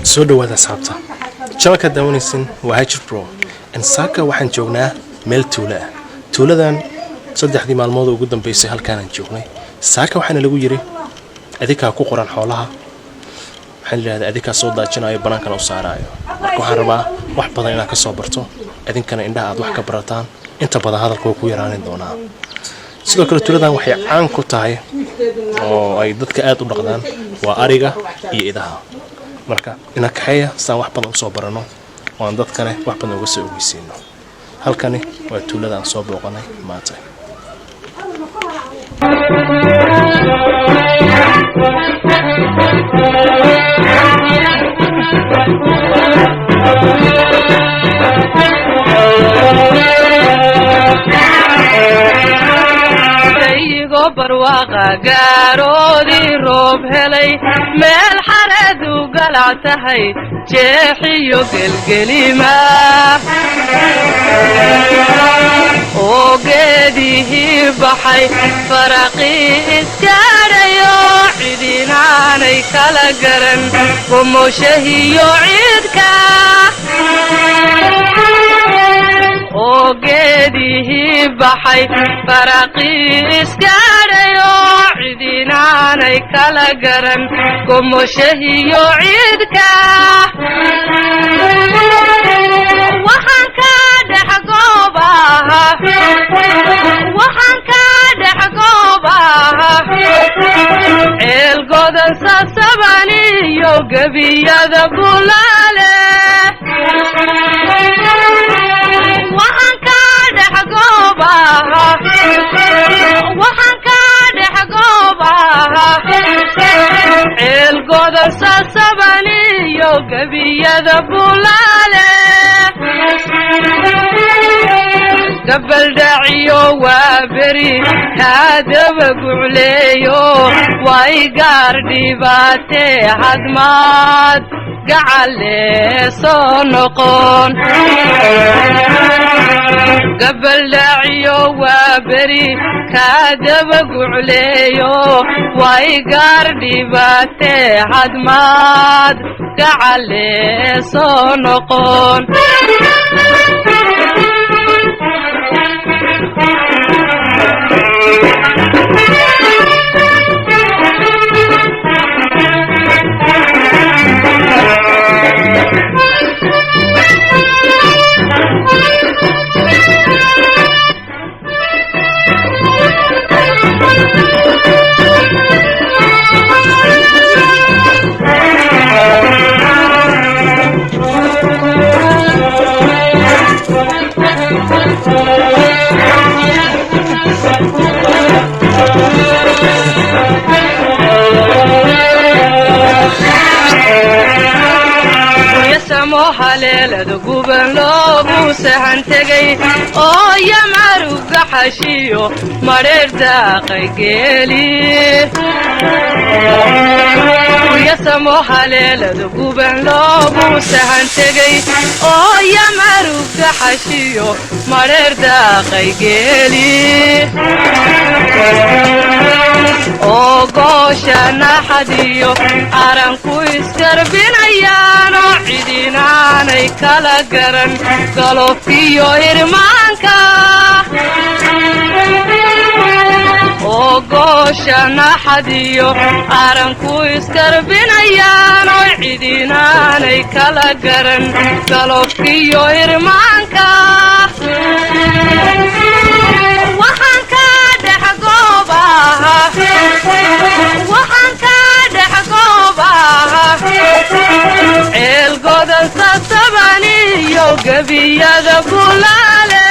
سودو هذا صعبته شبكة داونيسن وهاجر برو إن ساكا وحن جونا ميل تولا ذن صدق حدي مع الموضوع قدام بيسي هل كان نجوني ساكا وحنا لقوا يري أذيك أكو قران حولها حل هذا أذيك صوت داجنا أي بنان كانوا صارايو وحربا واحد بدن إنك صبرتو أذين كان عندها عاد واحد كبرتان أنت بدن هذا الكوكو يراني دونا sidoo kale tuuladan waxay caan ku tahay oo ay dadka aad u dhaqdaan waa ariga iyo idaha marka ina kaxeeya saan wax badan soo barano oo aan dadkana wax badan uga soo ogeysiino halkani waa tuuladan soo booqanay maanta barwaqa gaarodi roob helay meel xaradu galactahay jeexiyo gelgelima oo geedihii baxay faraqii iskaadhayo cidinaanay kala garan gomoshahiyo ciidka oo geedihii baxay faraqii iskaadhayo cidinaanay kala garan gomoshahiyo ciidka waxaan ka dhex goobaha ceel godan sasabaniyo gebiyada bulaale ceel godan sasabaniyo gebiyada bulaale gabaldhaciyo waa beri kaadaba gucleeyo way gaar dhibaatee hadmaad gacalle soo noqon gabaldhaciyo waa beri kaadaba gucleeyo way gaar dhibaatee hadmaad gacalle soo noqon haleelada guban loogu sahan tegay oo yamaruga xashiyo mareer daaqay geeli yasamo haleelada guban loogu sahan tegay oo yamaruga xashiyo mareer daaqay geeli oo goosha naxadiyo aranku iskarbinayaano cidinaanay kala garan galofkiyo irmaanka oo goosha naxadiyo aranku iskarbinayaano cidinaanay kala garan galofkiyo irmaanka waxaan ka dhex goobaha ceel godan sasabaniyo gebiyada bulaale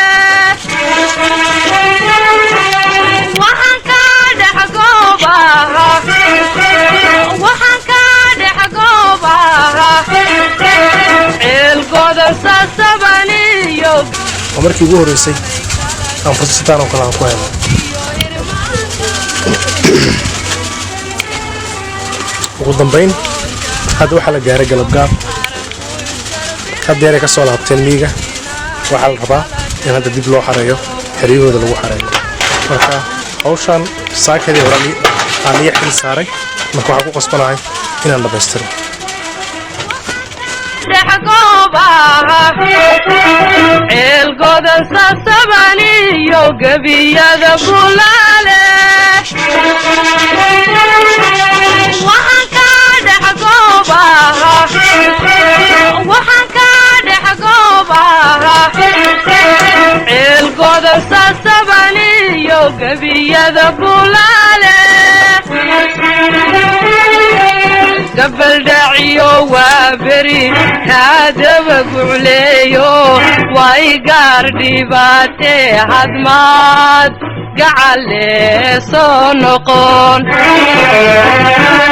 waxaan ka dhex goobaha ceel godan sasabaniyo markii ugu horeysay aan fursadaan oo kale aan ku helay ugu dambeyn hadda waxaa la gaaray galabgaab haddeeray ka soo laabteen miyiga waxaa la rabaa in hadda dib loo xareeyo xeryahooda lagu xareeyo marka hawshan saakadii hore aan liya xil saaray marka waxaan ku qasbanahay inaan dhamaystiro ceelgodan sasabaniyo gebiyada bulaale waxaan ka dhex goobaha ceelgodan sasabaniyo gebiyada bulaale gabaldhaciyo waa beri kaadaba gucleeyo way gaar dhibaatee hadmaad gacalee soo noqon